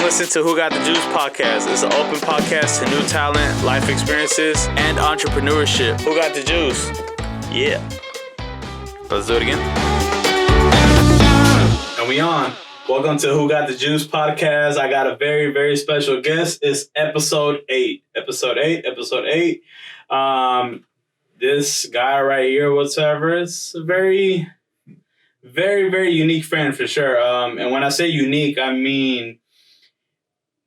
listening to Who Got the Juice podcast. It's an open podcast to new talent, life experiences, and entrepreneurship. Who got the juice? Yeah. Let's do it again. And we on. Welcome to Who Got the Juice podcast. I got a very, very special guest. It's episode 8. This guy right here, whatever, it's a very, very, very unique friend for sure. And when I say unique, I mean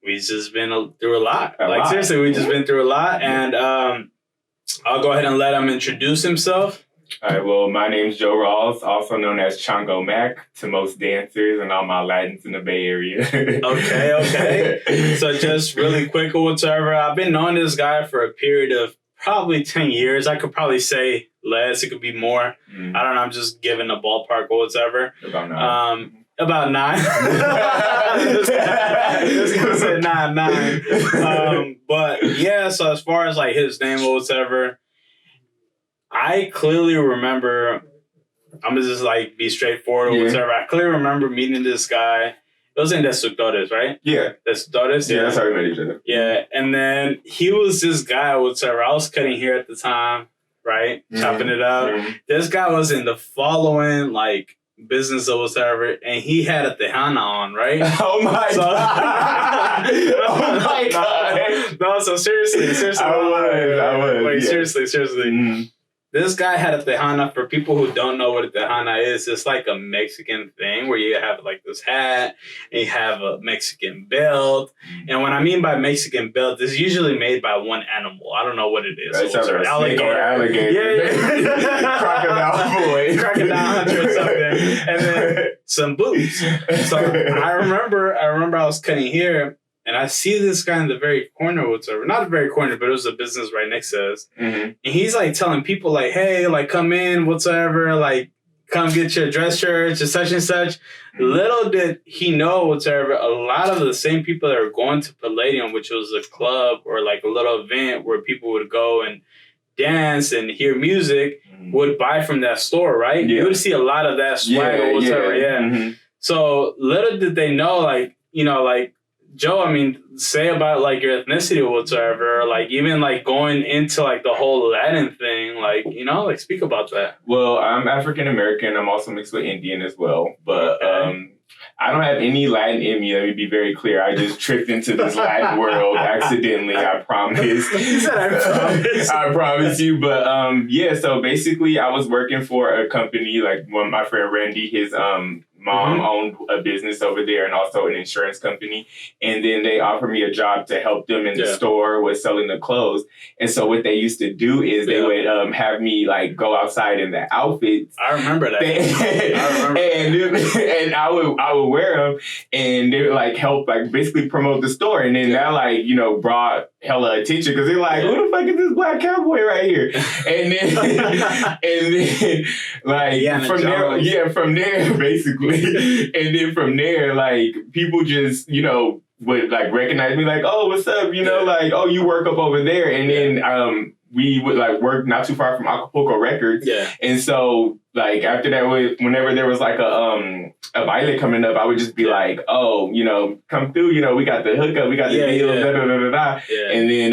we've just been through a lot. Seriously, we've just been through a lot. And I'll go ahead and let him introduce himself. All right, well, my name's Joe Rawls, also known as Chongo Mac to most dancers and all my Latins in the Bay Area. Okay. So just really quick or whatever, I've been knowing this guy for a period of probably 10 years. I could probably say less. It could be more. I don't know. I'm just giving a ballpark or whatever. About 9. I was going to say 9. But yeah, so as far as like his name or whatever, I clearly remember, I'm going to just like be straightforward or whatever. I clearly remember meeting this guy. It was in Destructores, right? Yeah. Destructores? Yeah, that's how we met each other. Yeah, and then he was this guy, whatever. I was cutting hair at the time, right? Chopping it up. This guy was in the following, like, business or whatever, and he had a Tejana on, right? Oh my God. Oh my God. No, so seriously. I would. Wait, yeah. Seriously. This guy had a Tejana. For people who don't know what a Tejana is, it's like a Mexican thing where you have like this hat and you have a Mexican belt. And what I mean by Mexican belt is usually made by one animal. I don't know what it is. Right, so like alligator. Yeah. Crocodile hunter or something. And then some boots. So I remember I was cutting hair. And I see this guy in the very corner, whatever. Not the very corner, but it was a business right next to us. And he's like telling people like, hey, like come in, whatever, like come get your dress shirts and such. Little did he know, whatever, a lot of the same people that were going to Palladium, which was a club or like a little event where people would go and dance and hear music, would buy from that store, right? Yeah. You would see a lot of that swag or whatever, So little did they know, like, you know, like, Joe, I mean, say about like your ethnicity or whatever, like even like going into like the whole Latin thing, like, you know, like speak about that. Well, I'm African American. I'm also mixed with Indian as well. But I don't have any Latin in me. Let me be very clear. I just tripped into this Latin world accidentally. I promise. He said, I promise. I promise you. But yeah, so basically I was working for a company, like one my friend Randy, his mom owned a business over there and also an insurance company. And then they offered me a job to help them in the store with selling the clothes. And so what they used to do is they would have me like go outside in the outfits. I remember that. And I would wear them and they would like help like basically promote the store. And then that like, you know, brought hella attention because they're like, who the fuck is this black cowboy right here? And then like from there basically. And then from there, like, people just, you know, would, like, recognize me, like, oh, what's up? You know, like, oh, you work up over there. And then we would, like, work not too far from Acapulco Records. Yeah. And so, like, after that, whenever there was, like, a baile coming up, I would just be like, oh, you know, come through. You know, we got the hookup. We got the deal. Da. Yeah. And then,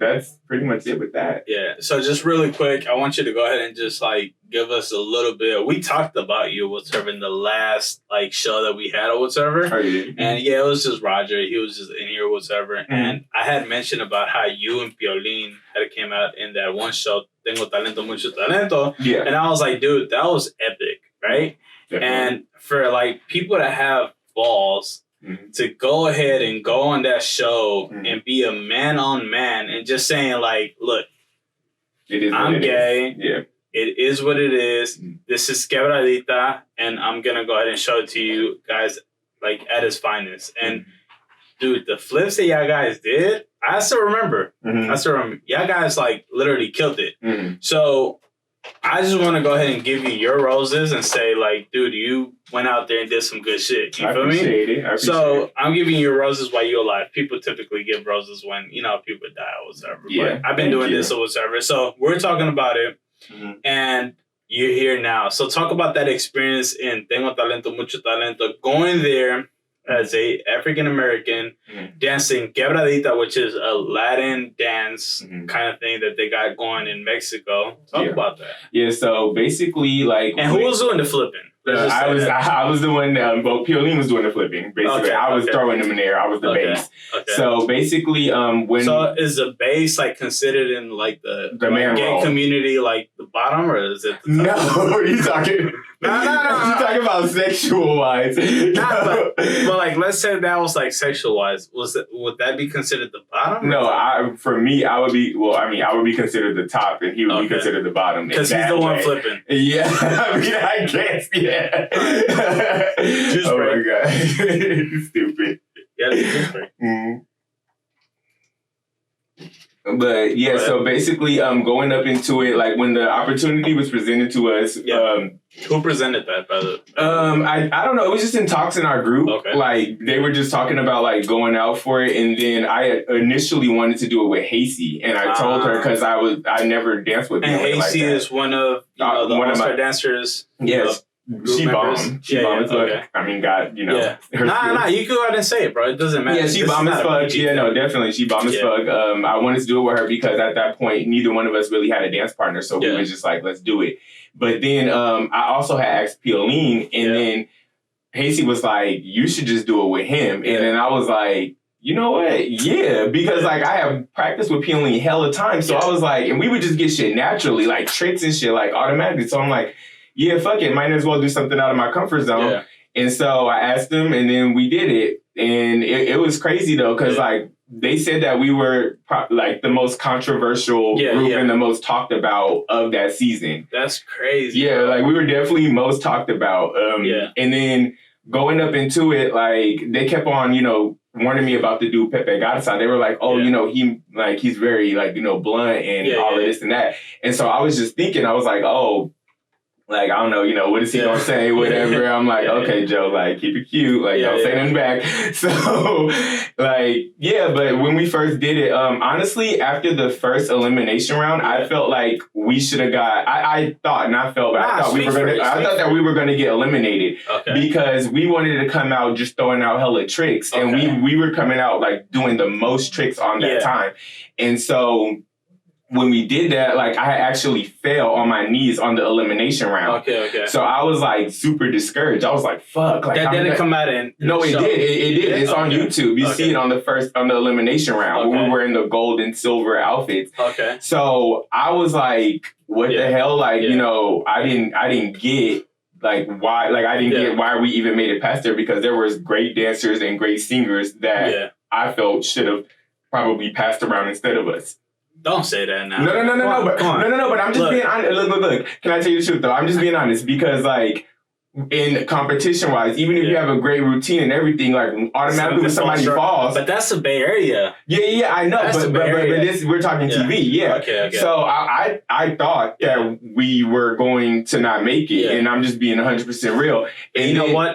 that's pretty much it with that. Yeah. So just really quick, I want you to go ahead and just, like, give us a little bit. We talked about you, whatever, in the last, like, show that we had or whatever. Oh, yeah. And, yeah, it was just Roger. He was just in here, whatever. And I had mentioned about how you and Piolín had came out in that one show, Tengo Talento, Mucho Talento. Yeah. And I was like, dude, that was epic, right? Definitely. And for, like, people that have balls to go ahead and go on that show and be a man-on-man and just saying, like, look, I'm gay. Yeah. It is what it is. This is Quebradita, and I'm going to go ahead and show it to you guys, like, at its finest. And, dude, the flips that y'all guys did, I still remember. Y'all guys, like, literally killed it. So I just want to go ahead and give you your roses and say, like, dude, you went out there and did some good shit. You feel me? I appreciate it. I'm giving you roses while you're alive. People typically give roses when, you know, people die or whatever. Yeah, but I've been doing this or whatever. So we're talking about it. And you're here now. So talk about that experience in Tengo Talento, Mucho Talento, going there as a African American dancing quebradita, which is a Latin dance kind of thing that they got going in Mexico. Talk about that. Yeah, so basically, like, and who was doing the flipping? I was the one that Piolín was doing the flipping. Basically, I was throwing them in there. I was the bass. Okay. So basically, is the bass like considered in like the man gay role community like the bottom, or is it the top? No, you talking? No. You talking about sexual wise? But like, let's say that was like sexual wise. Would that be considered the bottom? No, for me, I would be. Well, I mean, I would be considered the top, and he would be considered the bottom. Because he's the one flipping. Yeah, I mean, I guess. Yeah. Oh my god, stupid. Yeah, mm-hmm. But yeah, so basically, going up into it, like when the opportunity was presented to us, who presented that, by the I don't know. It was just in talks in our group. Okay. Like they were just talking about like going out for it, and then I initially wanted to do it with Hasey, and I told her because I never danced with. And Hasey like is one of the all-star dancers. Yes. She bombed. She bombed as fuck. I mean, God, you know. Yeah. Nah, you can go ahead and say it, bro. It doesn't matter. Yeah, she bombed as fuck. Yeah, no, definitely. She bombed as fuck. I wanted to do it with her because at that point, neither one of us really had a dance partner. So we were just like, let's do it. But then I also had asked Piolín, and then Hasey was like, you should just do it with him. And then I was like, you know what? Yeah, because like I have practiced with Piolín hella time. So I was like, and we would just get shit naturally, like tricks and shit, like automatically. So I'm like, yeah, fuck it. Might as well do something out of my comfort zone. Yeah. And so I asked them, and then we did it. And it was crazy, though, because, like, they said that we were, like, the most controversial group and the most talked about of that season. That's crazy. Yeah, bro. like, we were definitely most talked about. And then going up into it, like, they kept on, you know, warning me about the dude Pepe Garza. They were like, oh, you know, he's very, like, you know, blunt and all of this and that. And so I was just thinking, I was like, oh, like, I don't know, you know, what is he going to say, whatever. I'm like, okay, Joe, like, keep it cute. Like, don't say nothing back. So, like, but when we first did it, honestly, after the first elimination round, I felt like we should have got, I thought that we were going to get eliminated because we wanted to come out just throwing out hella tricks. And we were coming out, like, doing the most tricks on that time. And so when we did that, like, I actually fell on my knees on the elimination round. Okay. So I was, like, super discouraged. I was like, fuck. Like, that didn't come out in No, it did. It did. It's on YouTube. You see it on the elimination round when we were in the gold and silver outfits. Okay. So I was like, what the hell? Like, you know, I didn't get like why, like I didn't get why we even made it past there, because there was great dancers and great singers that I felt should have probably passed around instead of us. Don't say that now. No. But I'm just being honest. Look. Can I tell you the truth though? I'm just being honest because like in competition wise, even if you have a great routine and everything, like automatically when somebody falls. But that's the Bay Area. Yeah, I know. But this we're talking TV. Yeah. Okay. So I thought that we were going to not make it, and I'm just being 100% real. And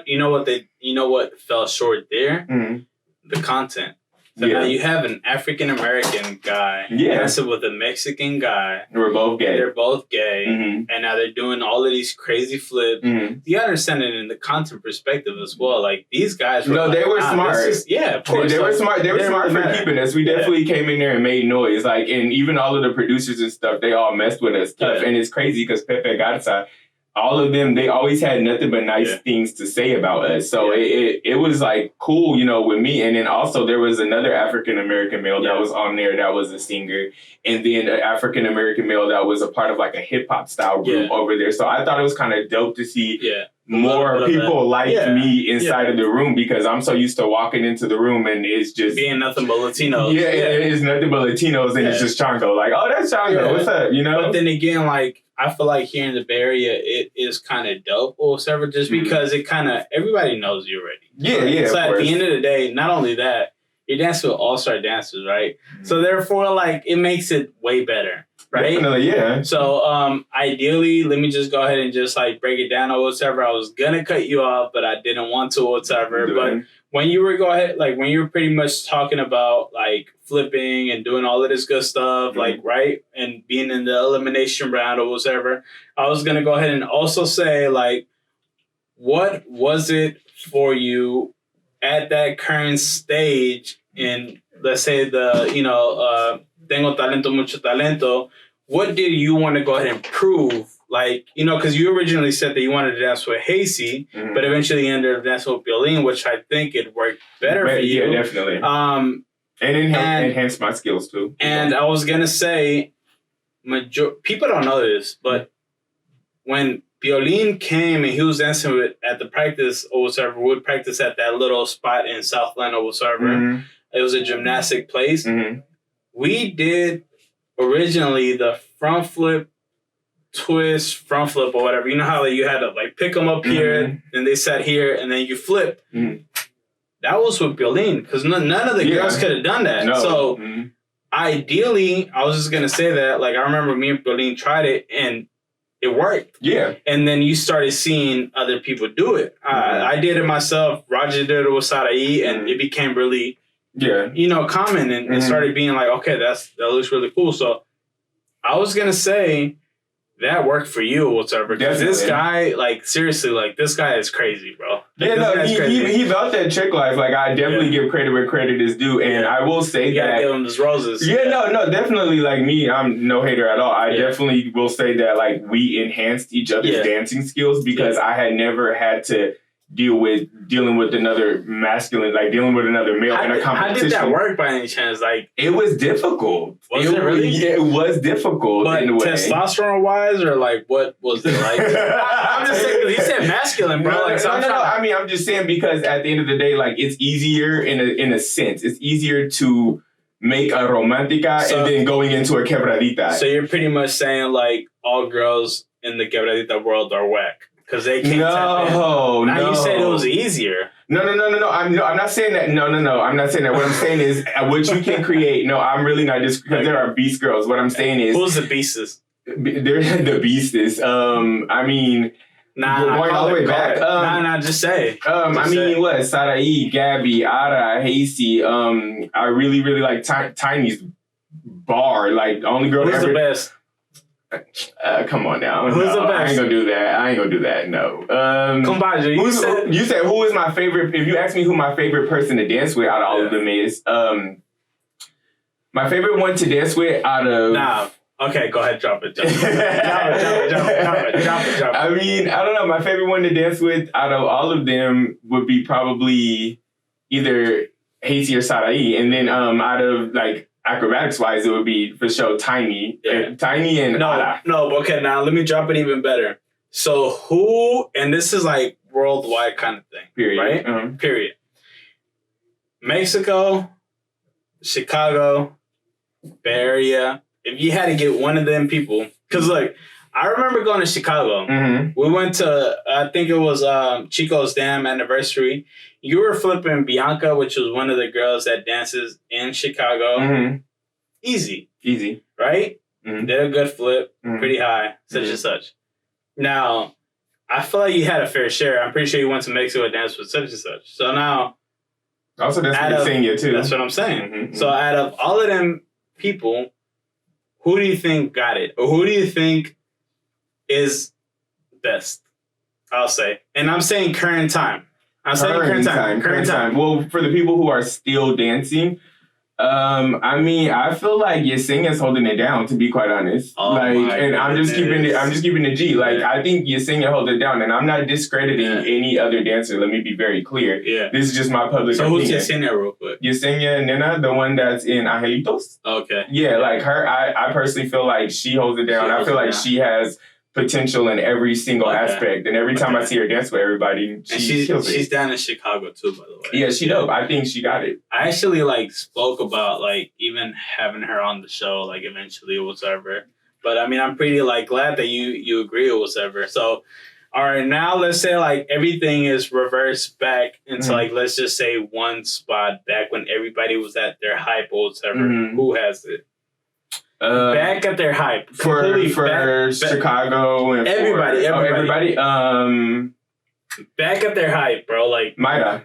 you know what fell short there? Mm-hmm. The content. So now you have an African American guy dancing with a Mexican guy. We're both gay. They're both gay. Mm-hmm. And now they're doing all of these crazy flips. Mm-hmm. You understand it in the content perspective as well. Like, these guys were they were smart. Of course. They were smart. They were smart for keeping us. We definitely came in there and made noise. Like, and even all of the producers and stuff, they all messed with us tough. And it's crazy because Pepe Garza, all of them, they always had nothing but nice things to say about us. So it was like cool, you know, with me. And then also there was another African-American male that was on there that was a singer. And then an African-American male that was a part of like a hip hop style group over there. So I thought it was kind of dope to see more people like me inside of the room, because I'm so used to walking into the room and it's just being nothing but Latinos. Yeah, it's nothing but Latinos and it's just Chongo. Like, oh, that's Chongo. What's up? You know? But then again, like, I feel like here in the Bay Area, it is kind of dope or whatever, just because it kind of, everybody knows you already. Yeah. So at the end of the day, not only that, you're dancing with all-star dancers, right? Mm-hmm. So therefore, like, it makes it way better, right? Definitely, yeah. So ideally, let me just go ahead and just like break it down or whatever. I was gonna cut you off, but I didn't want to or whatever. But when you were pretty much talking about like flipping and doing all of this good stuff, like, right, and being in the elimination round or whatever, I was gonna go ahead and also say, like, what was it for you at that current stage in, let's say, tengo talento, mucho talento, what did you want to go ahead and prove? Like, because you originally said that you wanted to dance with Hazy, but eventually you ended up dancing with Violin, which I think it worked better for you. Yeah, definitely. And enhanced my skills too. And I was going to say, people don't know this, but when Violin came and he was dancing at the practice or whatever, we would practice at that little spot in Southland or whatever. It was a gymnastic place. We did originally the front flip, twist, front flip or whatever. You know how you had to pick them up here and they sat here and then you flip. That was with Violin because none of the girls could have done that. No. So ideally, I was just going to say that, I remember me and Violin tried it and it worked. Yeah. And then you started seeing other people do it. I did it myself. Roger did it with Sarai and it became really, common and started being okay, that looks really cool. So I was going to say that worked for you or whatever. Because this guy, seriously, this guy is crazy, bro. He about that trick life. I definitely give credit where credit is due. And I will say you that. Give him his roses. Yeah, no, definitely me, I'm no hater at all. I definitely will say that we enhanced each other's dancing skills because I had never had to dealing with another masculine, dealing with another male in a competition. How did that work by any chance? It was difficult. Was it really? Yeah, it was difficult in a way. Testosterone wise, or what was it like? I'm just saying, because he said masculine, bro. No. I mean, I'm just saying because at the end of the day, it's easier in a sense. It's easier to make a romantica and then going into a quebradita. So you're pretty much saying all girls in the quebradita world are whack. Because they can't tap in. Now you said it was easier. No. I'm not saying that. No. I'm not saying that. What I'm saying is what you can create. No, I'm really not just because there are beast girls. What I'm saying is who's the beastes? They're the beastes. I mean, going all the way back. Just say. What? Sarai, Gabby, Ara, Hazy. I really, really like Tiny's bar. The only girl. Who's the best? Come on now. Who's the best? I ain't gonna do that. No. You said who is my favorite? If you ask me who my favorite person to dance with out of all of them is, my favorite one to dance with out of. Nah. Okay, go ahead, drop it. Drop it. I mean, I don't know. My favorite one to dance with out of all of them would be probably either Hazy or Sarai, and then out of acrobatics wise, it would be for sure Tiny. Tiny and Ada. No, okay, now let me drop it even better. So who, and this is worldwide kind of thing. Period. Right? Period. Mexico, Chicago, Bay Area. If you had to get one of them people, because I remember going to Chicago. We went to, I think it was Chico's Dam anniversary. You were flipping Bianca, which was one of the girls that dances in Chicago. Easy. Right? Did a good flip, pretty high, such and such. Now, I feel like you had a fair share. I'm pretty sure you went to Mexico and danced with such and such. So now... Also, that's what you're saying, too. That's what I'm saying. So out of all of them people, who do you think got it? Or who do you think is best? I'll say. And I'm saying current time. Current time. Well, for the people who are still dancing, I feel like Yesenia's holding it down, to be quite honest. I'm just keeping it G. I think Yesenia holds it down, and I'm not discrediting any other dancer. Let me be very clear. Yeah. This is just my public opinion. So who's Yesenia real quick? Yesenia Nena, the one that's in Angelitos. Okay. Yeah, her, I personally feel like she holds it down. I feel like she has potential in every single aspect, and every time I see her dance with everybody, she's down in Chicago too, by the way. Yeah, she dope. I think she got it. I actually spoke about even having her on the show, eventually or whatever. But I mean, I'm pretty glad that you agree or whatever. So, all right, now let's say everything is reversed back into let's just say one spot back when everybody was at their hype or whatever. Who has it? Back at their hype for Chicago and everybody. Back at their hype, bro. Mayra.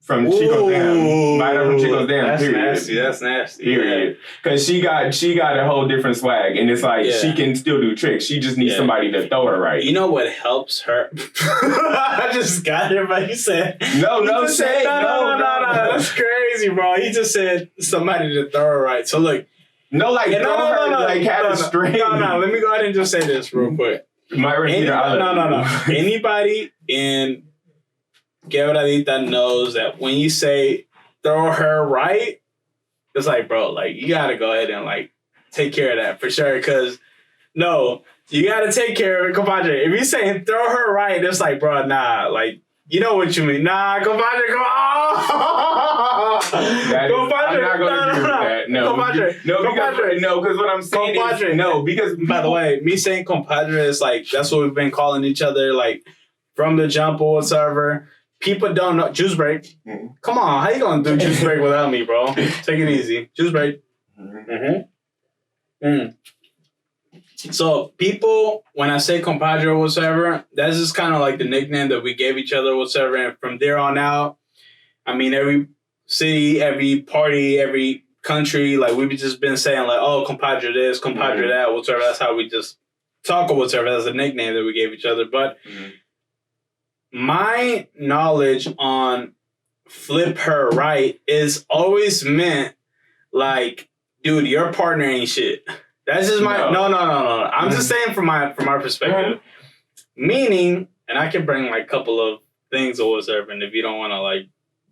from Chico's Dam. Minor from Chico's Dam. That's period. nasty. That's nasty. Period. Because she got a whole different swag, and it's like she can still do tricks. She just needs somebody to throw her right. You know what helps her? I just got it, but he said no. That's crazy, bro. He just said somebody to throw her right. So look, like have a string. No. Let me go ahead and just say this real quick. Anybody in Quebradita knows that when you say throw her right, it's like, bro, like you gotta go ahead and like take care of that for sure. Cause you gotta take care of it, compadre. If you saying throw her right, it's like, bro, nah, like you know what you mean. Nah, compadre, come on. I'm not gonna agree with that. No, compadre. Because what I'm saying is because by the way, me saying compadre is like that's what we've been calling each other like from the jump or whatever. People don't know. Juice break. Come on. How you going to do juice break without me, bro? Take it easy. Juice break. So people, when I say compadre or whatever, that's just kind of like the nickname that we gave each other or whatever. And from there on out, I mean, every city, every party, every country, like we've just been saying like, oh, compadre this, compadre that, whatever. That's how we just talk or whatever. That's the nickname that we gave each other. But my knowledge on flip her right is always meant like, dude, your partner ain't shit. That's just my no. I'm just saying from our perspective. Meaning, and I can bring like a couple of things or whatever, and if you don't want to like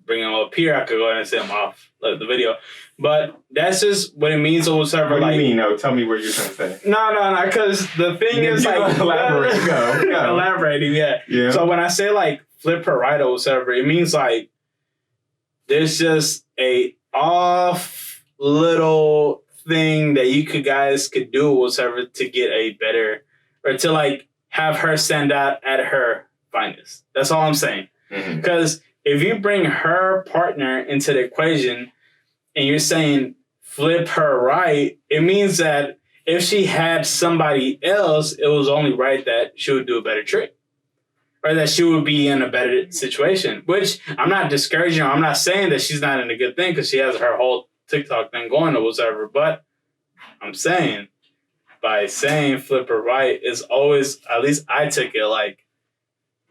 bring them up here, I could go ahead and say them off like, the video. But that's just what it means or whatever. What do you mean? No, tell me what you're trying to say. No, because the thing is like elaborate. Go. Elaborating, yeah. So when I say like flip her right or whatever, it means like there's just a off little thing that you guys could do or whatever to get a better or to like have her stand out at her finest. That's all I'm saying. Because if you bring her partner into the equation and you're saying flip her right, it means that if she had somebody else, it was only right that she would do a better trick or that she would be in a better situation, which I'm not discouraging her. I'm not saying that she's not in a good thing because she has her whole TikTok thing going or whatever, but I'm saying by saying flip her right is always, at least I took it like,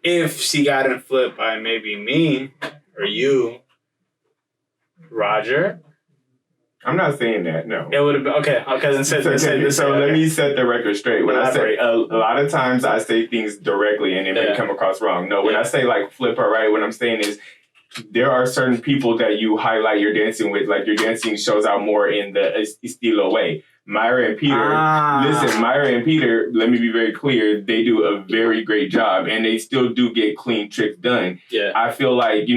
if she got in flipped by maybe me or you, Roger. I'm not saying that, no. It would have been, okay, then say this. So let me set the record straight. When I say, a lot of times I say things directly and it may come across wrong. No, when I say like flip her right, what I'm saying is there are certain people that you highlight your dancing with, like your dancing shows out more in the estilo way. Myra and Peter, Myra and Peter, let me be very clear, they do a very great job and they still do get clean tricks done. Yeah. I feel like,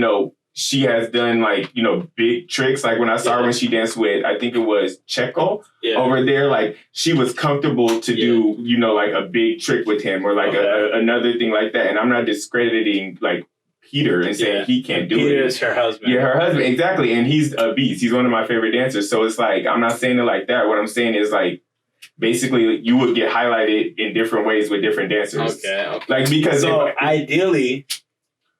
she has done like, big tricks. Like when I saw her when she danced with, I think it was Checo over there, like she was comfortable to do, like a big trick with him or like another thing like that. And I'm not discrediting like Peter and saying he can't do it. Peter is her husband. Yeah, her husband. Exactly. And he's a beast. He's one of my favorite dancers. So it's like, I'm not saying it like that. What I'm saying is like, basically you would get highlighted in different ways with different dancers. Okay. Like, because so ideally,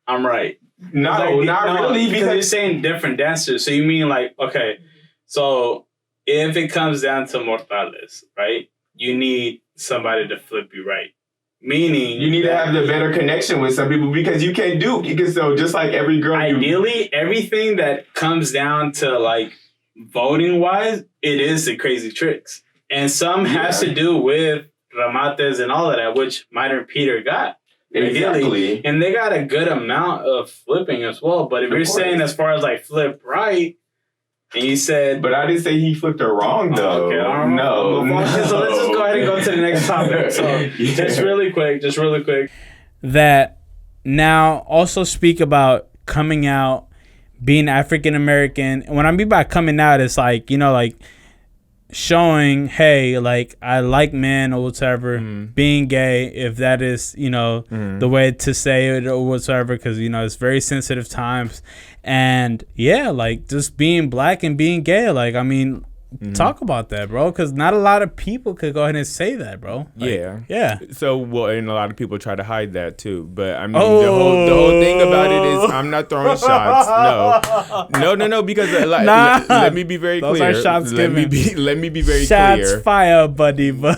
I'm right. Not really. Because you're saying different dancers. So you mean like, okay, so if it comes down to mortales, right? You need somebody to flip you right. Meaning you need to have the better connection with some people because you can't so just like every girl. Ideally, everything that comes down to like voting wise, it is the crazy tricks. And some has to do with remates and all of that, which Minor and Peter got. Exactly. Ideally. And they got a good amount of flipping as well. But if you're saying as far as like flip right, and you said... But I didn't say he flipped her wrong, though. Okay, no. So let's just go ahead and go to the next topic. So just really quick. That now also speak about coming out, being African American. And what I mean by coming out is like, like showing, hey, like I like men or whatever, being gay, if that is, the way to say it or whatever, because, it's very sensitive times. And yeah, like just being black and being gay, like, I mean, talk about that, bro, because not a lot of people could go ahead and say that, bro. Like, yeah. So, and a lot of people try to hide that too. But I mean, the whole thing about it is I'm not throwing shots. No. Because let me be very clear. Those are shots given. Let me be very shots clear. Shots fire, buddy. So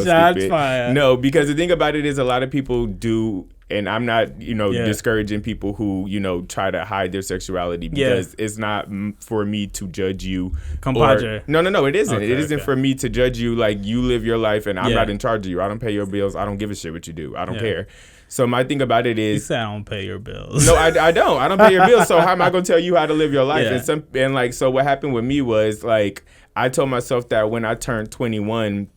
shots stupid. fire. No, because the thing about it is a lot of people do. And I'm not, discouraging people who, try to hide their sexuality because it's not for me to judge you. Compadre. No, it isn't. Okay, it isn't for me to judge you. Like, you live your life and I'm not in charge of you. I don't pay your bills. I don't give a shit what you do. I don't care. So my thing about it is... You said I don't pay your bills. No, I don't. I don't pay your bills. So how am I going to tell you how to live your life? Yeah. So what happened with me was, like, I told myself that when I turned 21...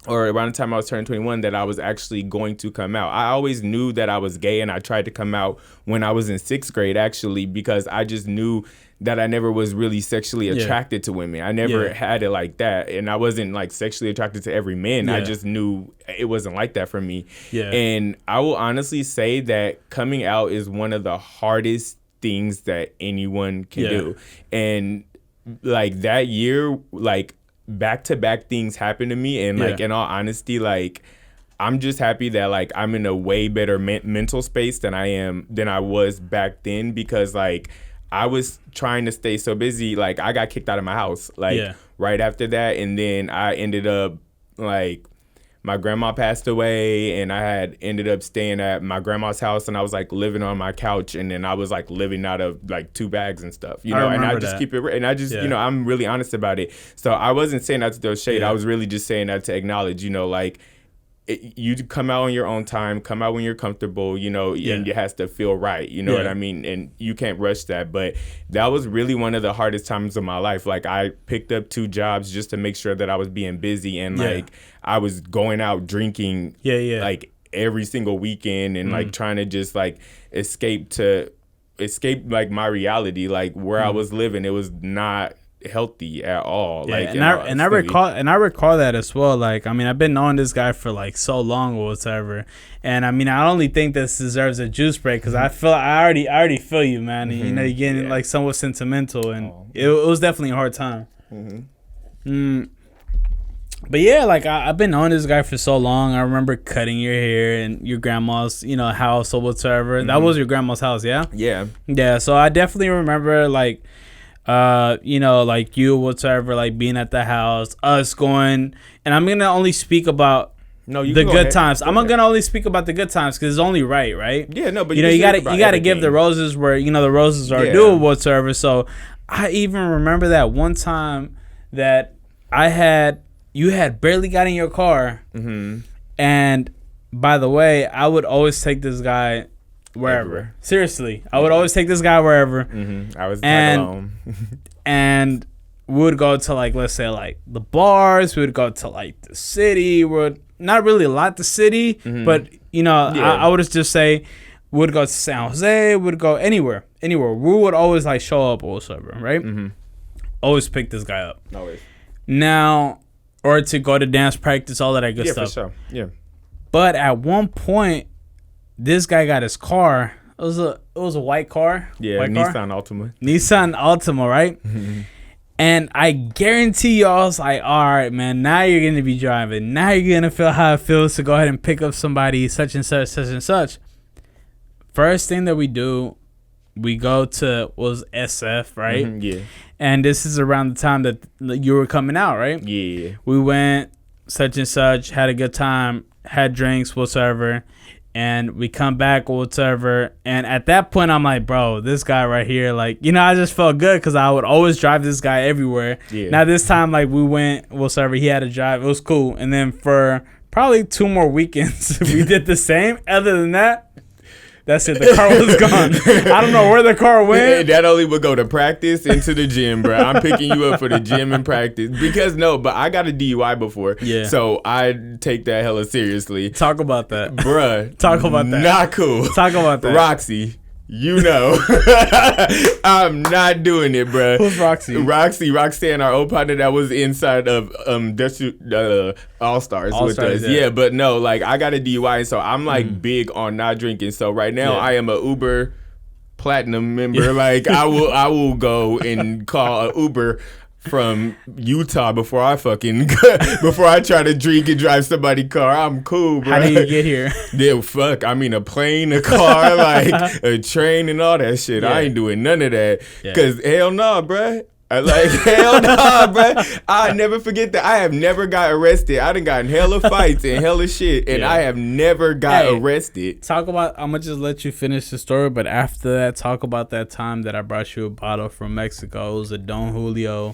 or around the time I was turning 21, that I was actually going to come out. I always knew that I was gay, and I tried to come out when I was in 6th grade, actually, because I just knew that I never was really sexually attracted to women. I never had it like that, and I wasn't, like, sexually attracted to every man. I just knew it wasn't like that for me. Yeah. And I will honestly say that coming out is one of the hardest things that anyone can do. And, like, that year, like, back-to-back things happened to me, and like in all honesty, like I'm just happy that like I'm in a way better mental space than I was back then, because like I was trying to stay so busy. Like I got kicked out of my house like right after that, and then I ended up like my grandma passed away, and I had ended up staying at my grandma's house, and I was like living on my couch, and then I was like living out of like 2 bags and stuff, and I just keep it, and I just, I'm really honest about it. So I wasn't saying that to throw shade. I was really just saying that to acknowledge, like you come out on your own time, come out when you're comfortable, and it has to feel right. You know what I mean? And you can't rush that. But that was really one of the hardest times of my life. Like I picked up 2 jobs just to make sure that I was being busy, and like I was going out drinking like every single weekend, and like trying to just like escape like my reality, like where I was living. It was not healthy at all. Like I recall that as well. Like I mean, I've been knowing this guy for like so long or whatever, and I mean, I only think this deserves a juice break, because I already feel you, man. And, you're getting like somewhat sentimental, and it was definitely a hard time. But yeah, like I've been knowing this guy for so long. I remember cutting your hair in your grandma's, house or whatever. That was your grandma's house, yeah? Yeah. So I definitely remember like like you whatever, like being at the house, us going, and I'm gonna only speak about the good times. I'm gonna only speak about the good times because it's only right? Yeah, no, but you gotta give the roses where the roses are due, whatsoever. So I even remember that one time that you had barely got in your car, and by the way, I would always take this guy wherever. Seriously, I would always take this guy wherever. I was alone. And we would go to like, let's say like the bars. We would go to like the city. Would not really a lot the city, but I would just say we would go to San Jose. We would go anywhere. We would always like show up or whatever, right? Always pick this guy up. Always. Now, or to go to dance practice, all that good stuff. Yeah, for sure. Yeah. But at one point, this guy got his car. It was a white car. Yeah, white Nissan Altima. Nissan Altima, right? And I guarantee you, I was like, all right, man, now you're going to be driving. Now you're going to feel how it feels to go ahead and pick up somebody such and such, such and such. First thing that we do, we go to, was SF, right? Yeah. And this is around the time that you were coming out, right? Yeah. We went such and such, had a good time, had drinks, whatsoever. And we come back or whatever. And at that point, I'm like, bro, this guy right here, like, I just felt good because I would always drive this guy everywhere. Yeah. Now, this time, like, we went, whatever, he had a drive. It was cool. And then for probably 2 more weekends, we did the same. Other than that, that's it. The car was gone. I don't know where the car went. That only would go to practice and to the gym, bro. I'm picking you up for the gym and practice. But I got a DUI before. Yeah. So I take that hella seriously. Talk about that. Bruh. Talk about that. Not cool. Talk about that. Roxy. I'm not doing it, bro. Who's Roxy? Roxanne, our old partner that was inside of All Stars with us. Yeah, but no, like I got a DUI, so I'm like big on not drinking. So right now I am a Uber Platinum member. Like I will go and call a Uber from Utah before I try to drink and drive somebody's car. I'm cool, bro. How do you get here? Yeah, fuck. I mean, a plane, a car, like a train and all that shit. Yeah. I ain't doing none of that. Yeah. Cause hell no, bro. Hell no, bro. I never forget that. I have never got arrested. I done gotten hella fights and hella shit, and I have never got arrested. Talk about. I'm gonna just let you finish the story, but after that, talk about that time that I brought you a bottle from Mexico. It was a Don Julio.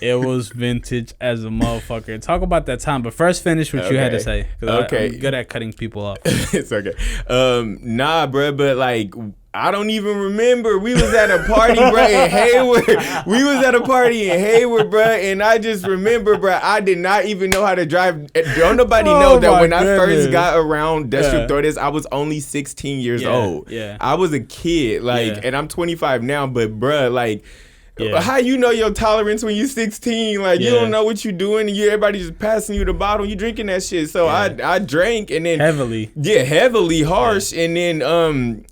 It was vintage as a motherfucker. Talk about that time, but first finish what you had to say. Okay, I'm good at cutting people off. It's okay. Nah, bro, but like. I don't even remember. We was at a party, bro, in Hayward. We was at a party in Hayward, bro, and I just remember, bro, I did not even know how to drive. Don't nobody know that when I first got around Industrial Torres, I was only 16 years old. Yeah. I was a kid, and I'm 25 now, but, bro, like, how you know your tolerance when you're 16? Like, you don't know what you're doing, and everybody just passing you the bottle, you drinking that shit. So I drank, and then... Heavily. Yeah, heavily, harsh, and then...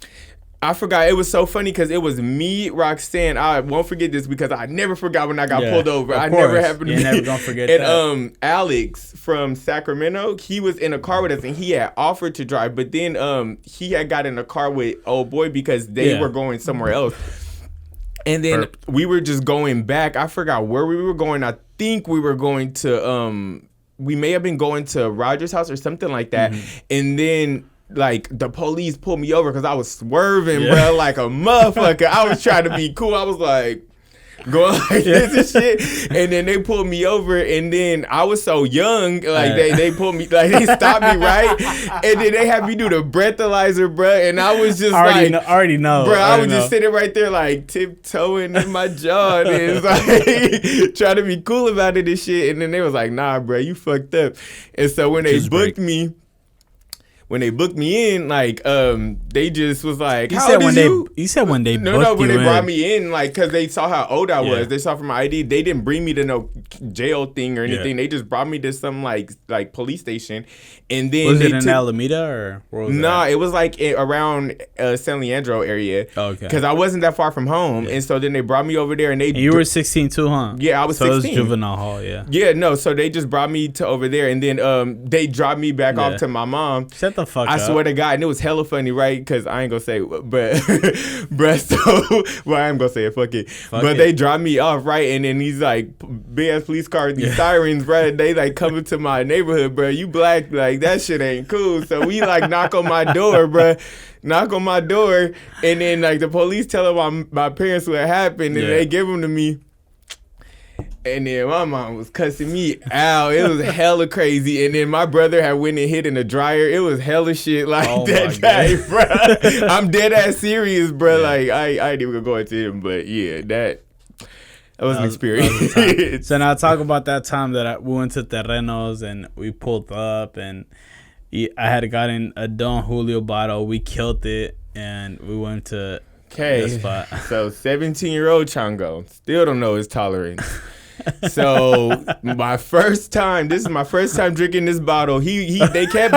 I forgot. It was so funny because it was me, Roxanne. I won't forget this because I never forgot when I got pulled over. I never happened to be. You're never gonna forget and Alex from Sacramento, he was in a car with us and he had offered to drive, but then he had got in a car with old boy because they were going somewhere else. And then we were just going back. I forgot where we were going. I think we were going to we may have been going to Roger's house or something like that. And then like the police pulled me over because I was swerving, bro, like a motherfucker. I was trying to be cool. I was like going like this and shit, and then they pulled me over, and then I was so young, like they pulled me, like they stopped me right, and then they had me do the breathalyzer, bro, and I was just already know, bro. I was just sitting right there like tiptoeing in my jaw, and it's like trying to be cool about it and shit, and then they was like, nah, bro, you fucked up, and so when they booked me. When they booked me in, like, they just was like, "How old are you?" You said when they booked you in. No, when they brought me in, like, because they saw how old I was. They saw from my ID. They didn't bring me to no jail thing or anything. They just brought me to some, like police station. And then was it in Alameda or where was it was, like, around San Leandro area. Oh, okay. Because I wasn't that far from home. And so then they brought me over there. And you were 16 too, huh? Yeah, I was 16. So it was juvenile hall, Yeah, no, so they just brought me to over there. And then they dropped me back off to my mom. Shut the fuck up. I swear to God, and it was hella funny, right? Because I ain't gonna say, but I am gonna say it. Fuck it. They dropped me off, right? And then these like big ass police cars, these sirens, bro. They like coming to my neighborhood, bro. You black, like that shit ain't cool. So we like knock on my door, bro. Knock on my door, and then like the police tell them my parents what happened, and they give them to me. And then my mom was cussing me out. It was hella crazy. And then my brother had went and hit in the dryer. It was hella shit like that day, bro. I'm dead ass serious, bro. Like I ain't even gonna go into him, but yeah, that was an experience. So now talk about that time that we went to Terrenos and we pulled up and I had gotten a Don Julio bottle. We killed it and we went to the spot. So 17-year-old Chango still don't know his tolerance. So this is my first time drinking this bottle. They kept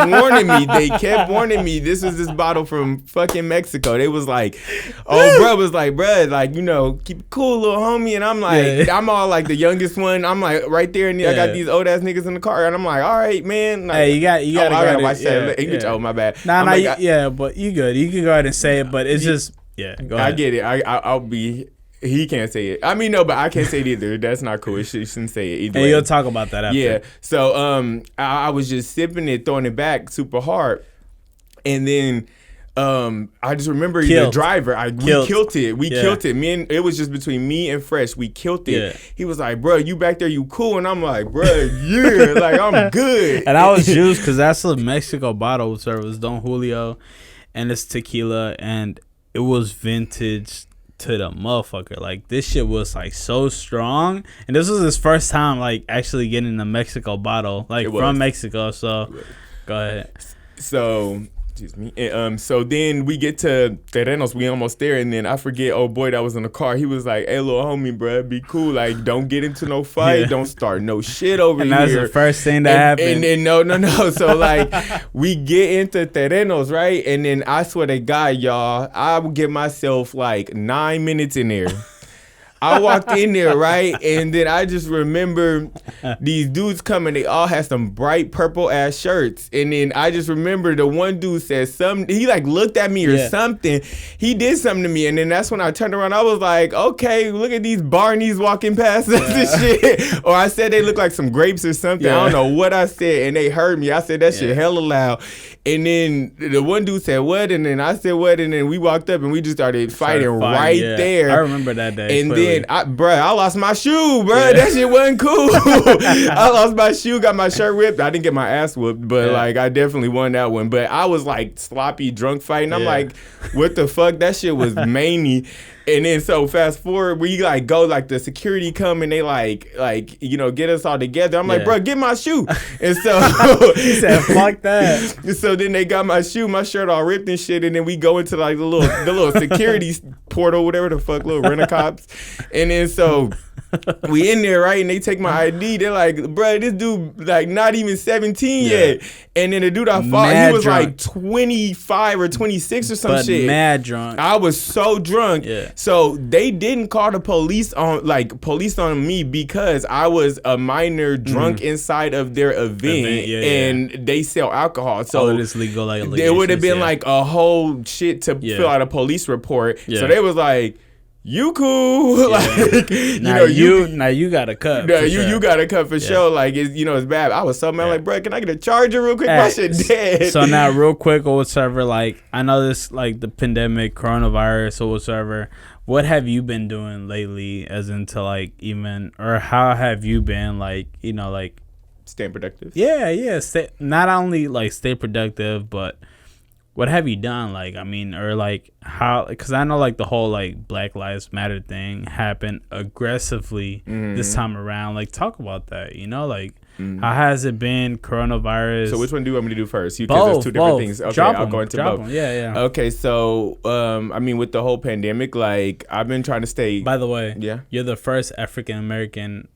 warning me. This was this bottle from fucking Mexico. They was like, bro was like, bro, like, you know, keep it cool, little homie. And I'm like, I'm all like the youngest one. I'm like right there, and I got these old ass niggas in the car, and I'm like, all right, man. Like, hey, you gotta watch that. Oh, my bad. But you good. You can go ahead and say it, but it's just go ahead. I get it. I'll be. He can't say it. I mean, no, but I can't say it either. That's not cool. You shouldn't say it either. And you'll talk about that after. Yeah. So I was just sipping it, throwing it back super hard, and then I just remember the driver. We killed it. We killed it. It was just between me and Fresh. We killed it. Yeah. He was like, "Bro, you back there? You cool?" And I'm like, "Bro, yeah, like I'm good." And I was juiced because that's a Mexico bottle service, Don Julio, and it's tequila, and it was vintage. To the motherfucker, like this shit was like so strong, and this was his first time like actually getting a Mexico bottle like from Mexico. So go ahead. So excuse me. And, so then we get to Terrenos, we almost there, and then I forget old boy that was in the car. He was like, "Hey, little homie, bro, be cool. Like, don't get into no fight. Don't start no shit over and here." And that's the first thing that happened. And then no. So like, we get into Terrenos, right? And then I swear to God, y'all, I would give myself like 9 minutes in there. I walked in there, right? And then I just remember these dudes coming. They all had some bright purple ass shirts. And then I just remember the one dude said something. He like looked at me or something. He did something to me. And then that's when I turned around. I was like, okay, look at these Barneys walking past us and shit. Or I said they look like some grapes or something. I don't know what I said. And they heard me. I said that shit hella loud. And then the one dude said what? And then I said what? And then we walked up and we just started fighting right there. I remember that day. And clearly. then, I lost my shoe, bro. That shit wasn't cool. I lost my shoe, got my shirt ripped. I didn't get my ass whooped, but like I definitely won that one. But I was like sloppy drunk fighting. I'm like, what the fuck? That shit was many. And then so fast forward, we like go like the security come and they like you know get us all together. I'm like, bro, get my shoe. And so he said, fuck that. So then they got my shoe, my shirt all ripped and shit. And then we go into like the little security portal, whatever the fuck, little rent-a-cops. And then so we in there, right? And they take my ID. They're like, bro, this dude like not even 17 yet. And then the dude I fought, he was like 25 or 26 or some shit. Mad drunk. I was so drunk. So they didn't call the police on me because I was a minor drunk inside of their event and they sell alcohol. So it is legal. Like there would have been like a whole shit to fill out a police report. So they was like, you cool? Like now you got a cut. You got a cut for sure. Like it's bad. I was so mad. Like, bro, can I get a charger real quick? My shit dead. So now real quick or whatever. Like I know this like the pandemic, coronavirus or whatever. What have you been doing lately? As into like even or how have you been like like staying productive? Not only like stay productive, but what have you done? Like, I mean, or like how, because I know like the whole like Black Lives Matter thing happened aggressively this time around. Like, talk about that, like how has it been, coronavirus? So which one do you want me to do first? Because there's two different things. Okay, I'll go into both. Yeah. Okay, so I mean, with the whole pandemic, like I've been trying to stay. By the way, you're the first African American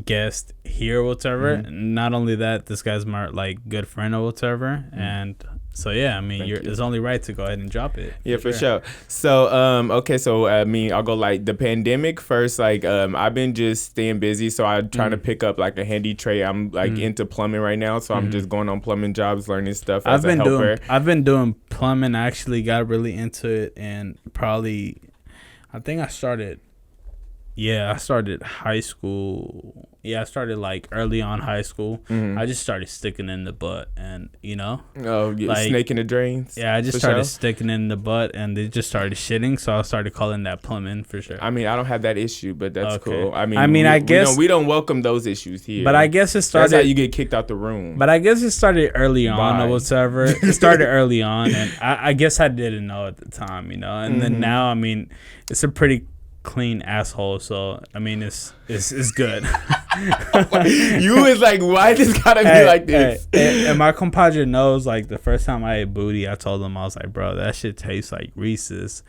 guest here or whatever. Not only that, this guy's my like good friend or whatever, and so I mean it's only right to go ahead and drop it. For sure. So okay, so I mean I'll go like the pandemic first. Like I've been just staying busy, so I'm trying to pick up like a handy trade. I'm like into plumbing right now, so I'm just going on plumbing jobs, learning stuff as a helper. I've been doing plumbing. I actually got really into it, and probably I think I started high school. I started like early on high school. I just started sticking in the butt and, like, snake in the drains. Yeah, I just started sticking in the butt and they just started shitting. So I started calling that plumbing for sure. I mean, I don't have that issue, but that's cool. I mean, I guess we don't welcome those issues here. But I guess it started. That's how you get kicked out the room. But I guess it started early on or whatever. It started early on, and I guess I didn't know at the time, And then now, I mean, it's a pretty clean asshole, so I mean it's good. You was like, why this gotta be like this? And my compadre knows, like the first time I ate booty, I told him, I was like, bro, that shit tastes like Reese's.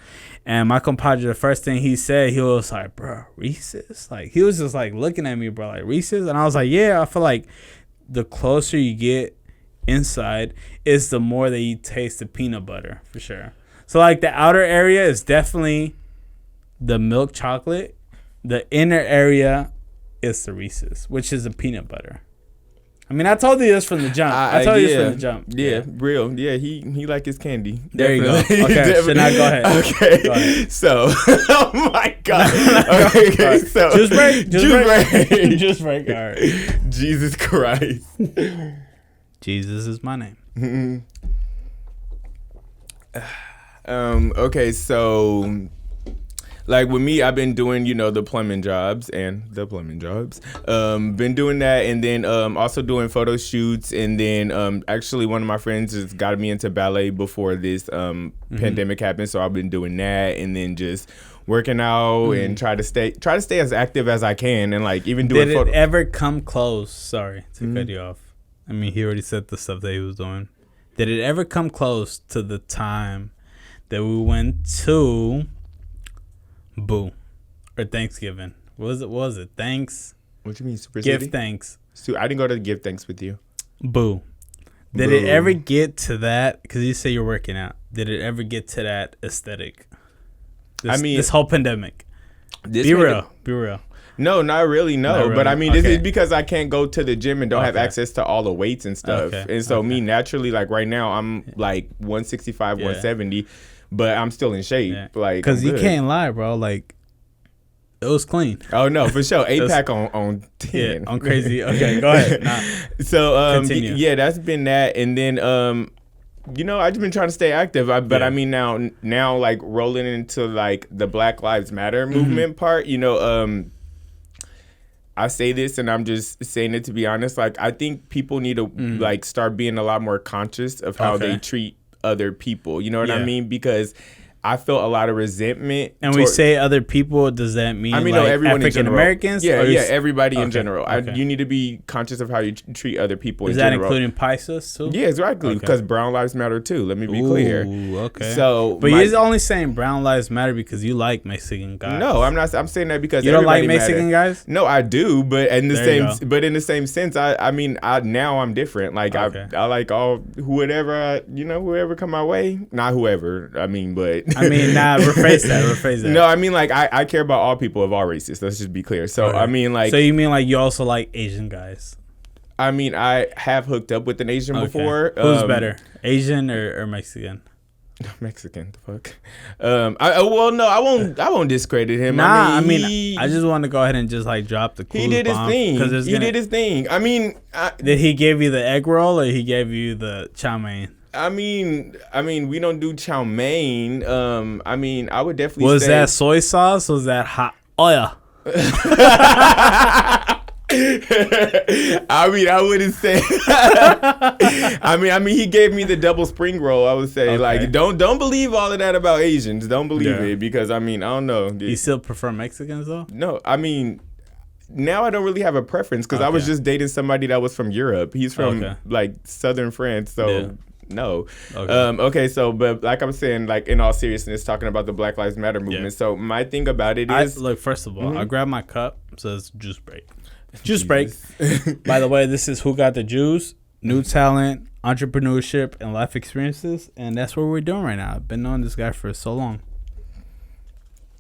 And my compadre, the first thing he said, he was like, bro, Reese's? Like he was just like looking at me, bro, like Reese's. And I was like, yeah, I feel like the closer you get inside is the more that you taste the peanut butter for sure. So like the outer area is definitely the milk chocolate. The inner area is the Reese's, which is the peanut butter. I mean, I told you this from the jump. Yeah, real. Yeah, he like his candy. There you go. Okay, so now go ahead. Okay, go ahead. So, oh my God. Okay, so Juice break. Juice break. All right. Jesus Christ. Jesus is my name. Okay, so like with me, I've been doing, the plumbing jobs. Been doing that, and then also doing photo shoots, and then actually one of my friends has got me into ballet before this pandemic happened, so I've been doing that, and then just working out and try to stay as active as I can, and like even doing. Did it ever come close? Sorry to cut you off. I mean, he already said the stuff that he was doing. Did it ever come close to the time that we went to Boo or Thanksgiving? What was it? Thanks. What you mean, Super Give City? thanks. So I didn't go to Give Thanks with you. Boo. Did it ever get to that? Because you say you're working out. Did it ever get to that aesthetic? This whole pandemic. Be real. No, not really. No, Not really. But I mean, this Okay. is because I can't go to the gym and don't have Okay. access to all the weights and stuff. Okay. And so me naturally, like right now, I'm like 165, 170, but I'm still in shape. Yeah. Like, Because I'm you good. can't lie, bro. Like, it was clean. Oh no, for sure. It was- 8-pack on 10. Yeah, I'm crazy. Okay, go ahead. Nah. So Continue. yeah, that's been that. And then I've just been trying to stay active. But Yeah. I mean now like rolling into like the Black Lives Matter Mm-hmm. movement part, I say this and I'm just saying it to be honest. Like I think people need to like start being a lot more conscious of how they treat other people. You know what I Yeah. mean? Because I felt a lot of resentment. And we say other people, does that mean no, like everyone in African general. Americans? Yeah, Or yeah, is- everybody in Okay, general. okay. You need to be conscious of how you treat other people Is in that general. including Pisces too? Yeah, exactly. Okay. Because brown lives matter too. Let me be clear. Ooh, okay. So, but you're only saying brown lives matter because you like Mexican guys. no, I'm not. I'm saying that because You don't like everybody Mexican matter. guys? No, I do, but in the There you same, but in the same sense, I mean, now I'm different. Like Okay. I like all whoever whoever come my way. Not whoever. I mean, but I mean, nah, rephrase that. no, I mean like I care about all people of all races. Let's just be clear. So Okay. I mean like So you mean like you also like Asian guys? I mean I have hooked up with an Asian before. Who's better, Asian or Mexican? Mexican, the fuck. I won't discredit him. Nah, he, I just want to go ahead and just like drop the cool he did his bomb, thing. 'cause He did his thing. I mean, Did he give you the egg roll or he gave you the chow mein? I mean, we don't do chow mein. I mean, I would definitely Was say that soy sauce? Was that hot oil? I mean, I wouldn't say. I mean, he gave me the double spring roll. I would say, Okay. like, don't believe all of that about Asians. Don't believe Yeah. it because I mean, I don't know. You still prefer Mexicans though? No, I mean, now I don't really have a preference because I was Okay. just dating somebody that was from Europe. He's from Okay. like southern France, so. Yeah. No. Okay. Okay. So, but like I'm saying, like in all seriousness, talking about the Black Lives Matter movement. Yeah. So my thing about it I is, look, first of all, Mm-hmm. I grab my cup, says juice break. Juice break. By the way, this is Who Got the Juice, new talent, entrepreneurship, and life experiences, and that's what we're doing right now. I've been knowing this guy for so long.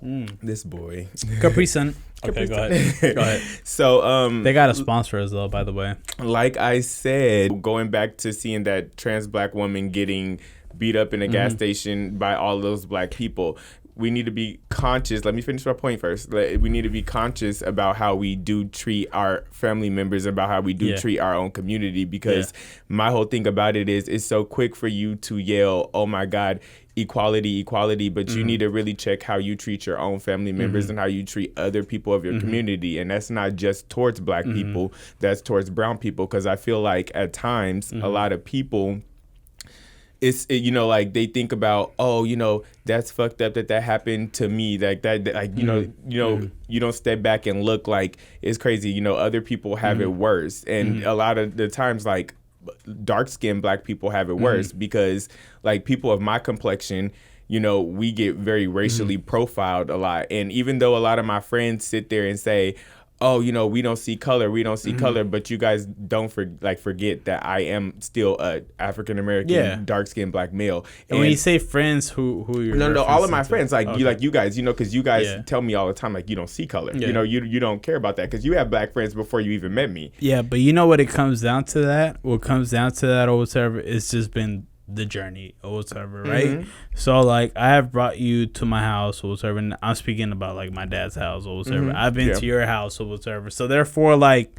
this boy. Capri Sun. Okay, go ahead. Go ahead. So, They got a sponsor us though, by the way. like I said, going back to seeing that trans black woman getting beat up in a gas station by all those black people. We need to be conscious. Let me finish my point first. We need to be conscious about how we do treat our family members, about how we do treat our own community. Because my whole thing about it is, it's so quick for you to yell, "Oh my God, equality, equality!" But you need to really check how you treat your own family members and how you treat other people of your community. And that's not just towards black people; that's towards brown people. Because I feel like at times a lot of people. Like they think about, that's fucked up that happened to me, like you don't step back and look like it's crazy. Other people have it worse, and a lot of the times, like dark-skinned black people have it worse because, like, people of my complexion, we get very racially profiled a lot, and even though a lot of my friends sit there and say, "Oh, we don't see color, color," but you guys don't forget that I am still a African American, dark skinned black male. And when you say friends, who are you? No, all of my referencing friends, to? Okay. you guys, because you guys tell me all the time, like, you don't see color. Yeah. You don't care about that because you have black friends before you even met me. Yeah, but you know what it comes down to that? What comes down to that or whatever, it's just been the journey or whatever, right? So, like, I have brought you to my house or whatever, and I'm speaking about, like, my dad's house or whatever. I've been to your house or whatever. So, therefore, like,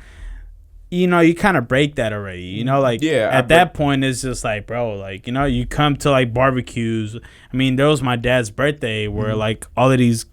you kind of break that already, like, at that point, it's just like, bro, like, you come to, like, barbecues. I mean, there was my dad's birthday where, like, all of these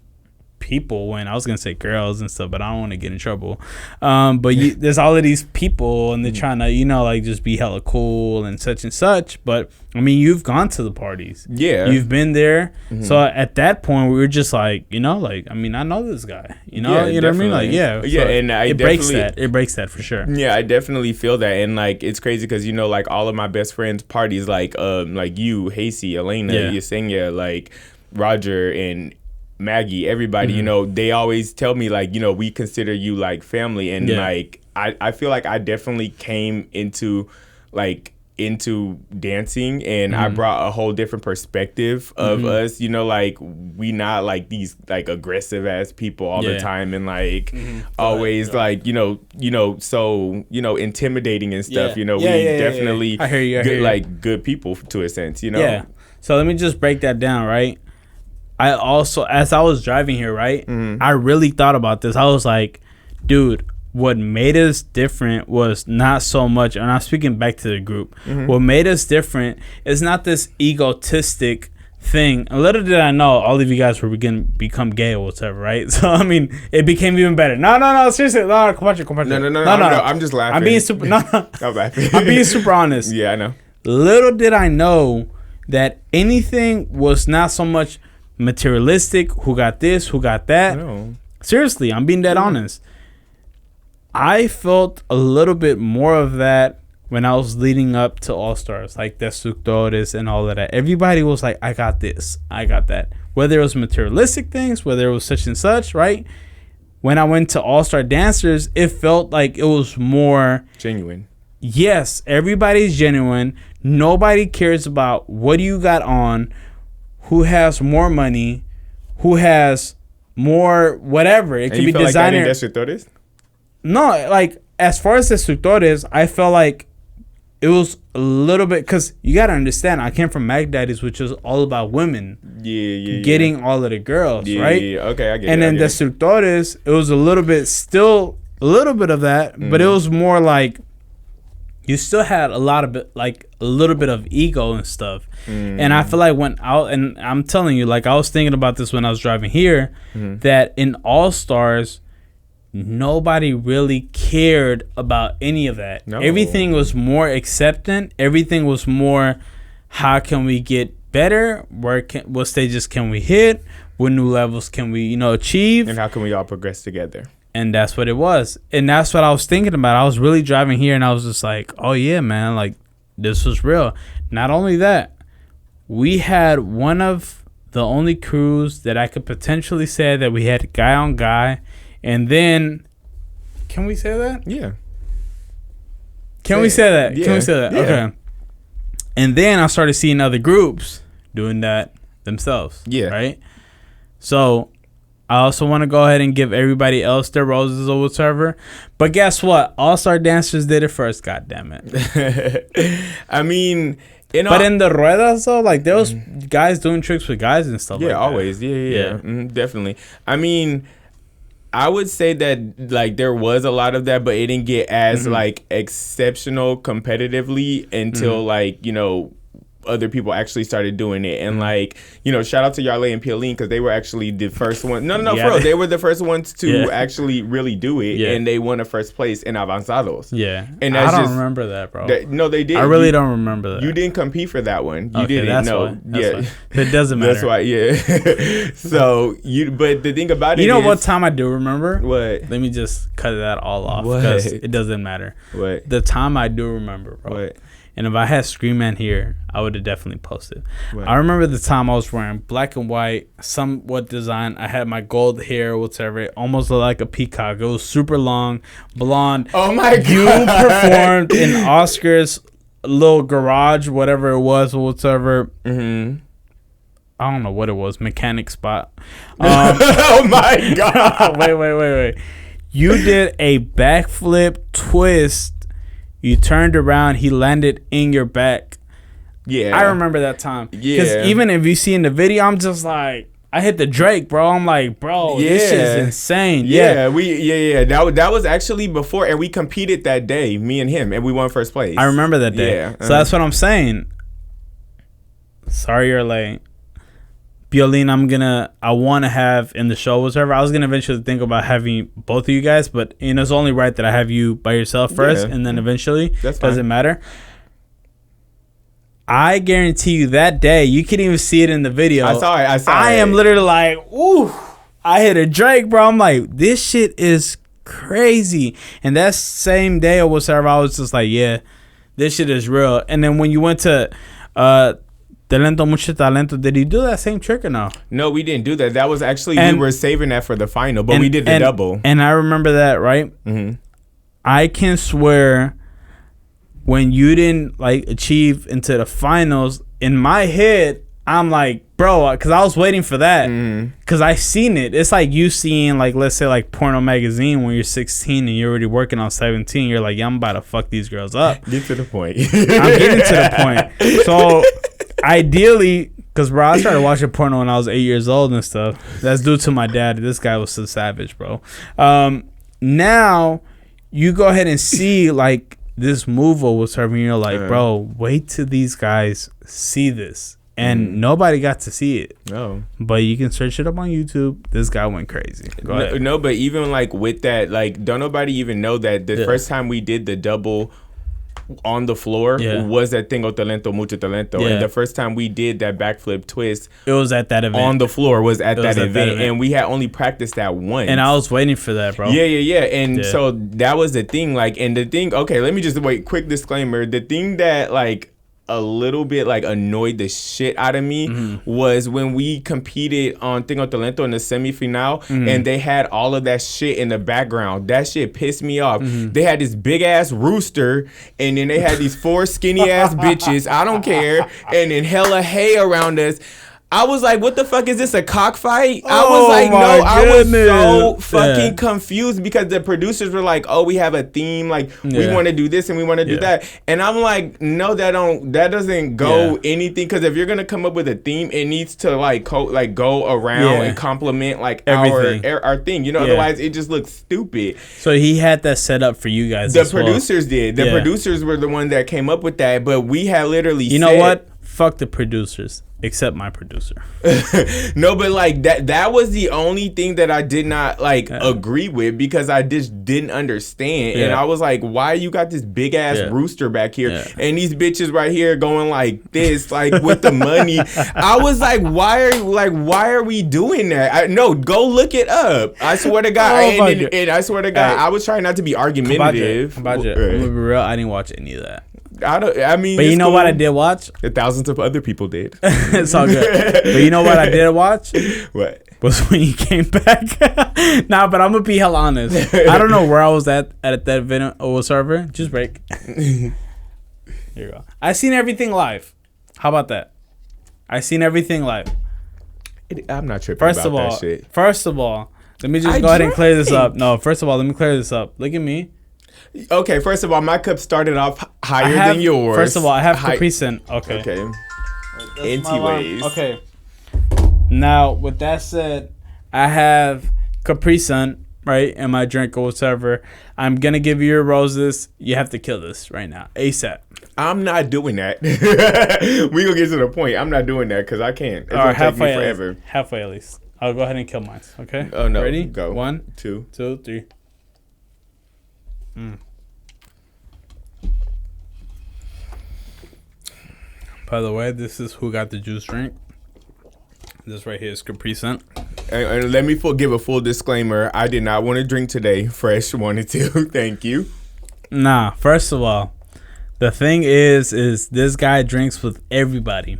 people when I was gonna say girls and stuff, but I don't want to get in trouble. But there's all of these people and they're trying to, like, just be hella cool and such. But I mean, you've gone to the parties. Yeah. You've been there. So at that point, we were just like, like, I mean, I know this guy. You know what I mean? Like, yeah, So and it breaks that. It breaks that for sure. Yeah, I definitely feel that, and like it's crazy because like all of my best friends' parties, like you, Hasey, Elena, Yesenia, like Roger and Maggie, everybody, they always tell me, like, we consider you like family, and like I feel like I definitely came into like into dancing, and I brought a whole different perspective of us, you know, like we not like these like aggressive ass people all the time, and like always like, you know, so, you know, intimidating and stuff, you know, we definitely I hear you, good, like good people to a sense, you know. Yeah. So let me just break that down, right? I also, as I was driving here, right, I really thought about this. I was like, dude, what made us different was not so much, and I'm speaking back to the group, what made us different is not this egotistic thing. A little did I know all of you guys were going to become gay or whatever, right? So, I mean, it became even better. No, seriously. No, come on. No, I'm just laughing. I'm being super, I'm laughing. I'm being super honest. Yeah, I know. Little did I know that anything was not so much materialistic, who got this, who got that. No. Seriously, I'm being dead honest. I felt a little bit more of that when I was leading up to All Stars, like Destructores and all of that. Everybody was like, I got this, I got that. Whether it was materialistic things, whether it was such and such, right? When I went to All Star Dancers, it felt like it was more genuine. Yes, everybody's genuine. Nobody cares about what you got on, who has more money, who has more whatever. It could be designer. Like that No, like as far as Destructores, I felt like it was a little bit, because you got to understand, I came from Mag Daddies, which is all about women. Getting all of the girls, right? Yeah, okay, I get it. And then Destructores, it was a little bit, still a little bit of that, but it was more like you still had a little bit of ego and stuff. And I feel like when out, and I'm telling you, like I was thinking about this when I was driving here, that in All Stars, nobody really cared about any of that. No. Everything was more acceptant. Everything was more, how can we get better? What stages can we hit? What new levels can we, achieve? And how can we all progress together? And that's what it was. And that's what I was thinking about. I was really driving here and I was just like, oh yeah, man, like this was real. Not only that, we had one of the only crews that I could potentially say that we had guy on guy. And then, can we say that? Yeah. Can we say that? Yeah. Can we say that? Yeah. Okay. And then I started seeing other groups doing that themselves. Yeah. Right? So, I also want to go ahead and give everybody else their roses or whatever. But guess what? All-Star Dancers did it first, goddammit. I mean... in the ruedas, though, like, there was guys doing tricks with guys and stuff like that. Yeah, always. Yeah. Definitely. I mean... I would say that like there was a lot of that, but it didn't get as like exceptional competitively until like, other people actually started doing it. And like, shout out to Yarley and Piolín, because they were actually the first one. No, for real. They were the first ones to actually really do it. Yeah. And they won a first place in Avanzados. Yeah. And I don't remember that, bro. No, they did. I really don't remember that. You didn't compete for that one. You okay, didn't. That's no. Why. That's why. It doesn't matter. That's why, yeah. So but the thing about it is, what time I do remember? What? Let me just cut that all off, because it doesn't matter. What? The time I do remember, bro. What? And if I had Scream Man here, I would have definitely posted. What? I remember the time I was wearing black and white, somewhat design. I had my gold hair, whatever. It almost looked like a peacock. It was super long, blonde. Oh my God. You performed in Oscar's little garage, whatever it was, whatever. I don't know what it was. Mechanic spot. Oh my God. Wait. You did a backflip twist. You turned around. He landed in your back. Yeah. I remember that time. Yeah. Because even if you see in the video, I'm just like, I hit the Drake, bro. I'm like, bro, this shit's insane. Yeah. That was actually before, and we competed that day, me and him, and we won first place. I remember that day. Yeah. So that's what I'm saying. Sorry you're late. Piolín, I want to have in the show, whatever. I was going to eventually think about having both of you guys, but it's only right that I have you by yourself first, and then eventually. That's fine. Doesn't matter. I guarantee you that day, you can even see it in the video. I saw it. I am literally like, ooh, I hit a Drake, bro. I'm like, this shit is crazy. And that same day or whatever, I was just like, yeah, this shit is real. And then when you went to Talento, Mucho Talento, did he do that same trick or no? No, we didn't do that. That was actually, we were saving that for the final, but we did the double. And I remember that, right? I can swear when you didn't like achieve into the finals, in my head, I'm like, bro, because I was waiting for that. Because I seen it. It's like you seeing, like, let's say, like, porno magazine when you're 16 and you're already working on 17. You're like, yeah, I'm about to fuck these girls up. Get to the point. I'm getting to the point. So, ideally, because, bro, I started watching porno when I was 8 years old and stuff. That's due to my dad. This guy was so savage, bro. Now, you go ahead and see, like, this move was serving. You're like, bro, wait till these guys see this. And nobody got to see it. No. But you can search it up on YouTube. This guy went crazy. Go ahead. No, but even like with that, like, don't nobody even know that the first time we did the double on the floor was that Tengo Talento, Mucho Talento. Yeah. And the first time we did that backflip twist, it was at that event. On the floor was at that event. And we had only practiced that once. And I was waiting for that, bro. Yeah. And so that was the thing. Like, and the thing, okay, let me just wait, quick disclaimer. The thing that, like, a little bit like annoyed the shit out of me was when we competed on Tengo Talento in the semifinal and they had all of that shit in the background. That shit pissed me off. They had this big ass rooster and then they had these 4 skinny ass bitches. I don't care. And then hella hay around us. I was like, what the fuck is this, a cockfight? I was like, no, I was so fucking confused because the producers were like, oh, we have a theme, like we want to do this and we want to do that. And I'm like, no, that doesn't go anything, because if you're gonna come up with a theme, it needs to like go around and complement like our thing, you know, otherwise it just looks stupid. So he had that set up for you guys. The producers did. The producers were the one that came up with that, but we had literally You know what? Fuck the producers. Except my producer. No, but like that was the only thing that I did not like agree with, because I just didn't understand. And I was like, why you got this big ass rooster back here and these bitches right here going like this, like with the money. I was like, why are we doing that? No, go look it up. I swear to God. And I swear to God, I was trying not to be argumentative. I'm gonna be real, I didn't watch any of that. I mean, but you know what I did watch? Thousands of other people did. It's all good. But you know what I did watch? What? Was when you came back. Nah, but I'm gonna be hell honest. I don't know where I was at that event or server. Just break. Here you go. I seen everything live. How about that? I seen everything live. I'm not tripping about that shit. First of all, let me just go ahead and clear this up. No, first of all, let me clear this up. Look at me. Okay, first of all, my cup started off higher than yours. First of all, I have Capri Sun. Okay. Anyways. Okay. Now, with that said, I have Capri Sun, right, in my drink or whatever. I'm going to give you your roses. You have to kill this right now. ASAP. I'm not doing that. We going to get to the point. I'm not doing that because I can't. It's going to take me forever. Halfway at least. I'll go ahead and kill mine, okay? Oh, no. Ready? Go. 1, 2, 3. By the way, this is who got the juice drink. This right here is Capri Sun. And let me give a full disclaimer. I did not want to drink today. Fresh wanted to. Thank you. Nah, first of all, the thing is this guy drinks with everybody.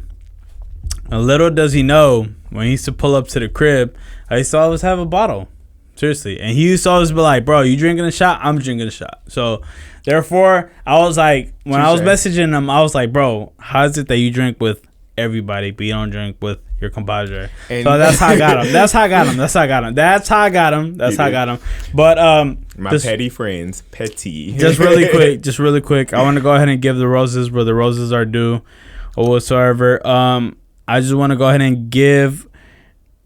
And little does he know, when he used to pull up to the crib, I used to always have a bottle. Seriously. And he used to always be like, bro, you drinking a shot? I'm drinking a shot. So, therefore, I was like, when I was messaging him, I was like, bro, how is it that you drink with everybody, but you don't drink with your compadre? And so that's how I got him. But my petty friends, petty. Just really quick. I want to go ahead and give the roses where the roses are due, or whatsoever. I just want to go ahead and give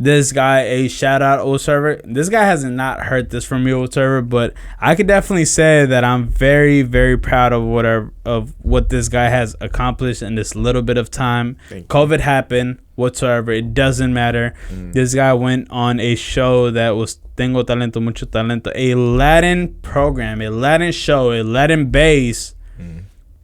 this guy a shout out, old server. This guy hasn't not heard this from me, old server, but I could definitely say that I'm very, very proud of what this guy has accomplished in this little bit of time. COVID happened, whatsoever. It doesn't matter. This guy went on a show that was Tengo Talento, Mucho Talento, a Latin program, a Latin show, a Latin base,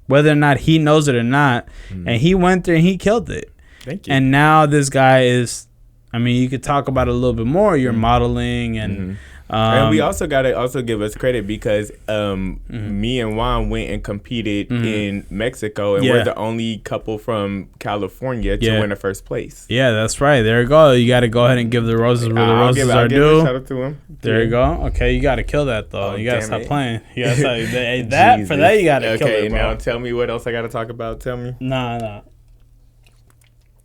whether or not he knows it or not. And he went there and he killed it. Thank you. And now this guy is I mean, you could talk about it a little bit more. You're modeling and. And we also gotta also give us credit because me and Juan went and competed in Mexico, and we're the only couple from California to win the first place. Yeah, that's right. There you go. You got to go ahead and give the roses where the roses are due. Shout out to him. There you go. Okay, you got to kill that though. Oh, you got to stop it. playing. You got to that for that. You got to kill it, bro. Now tell me what else I got to talk about. Tell me. Nah.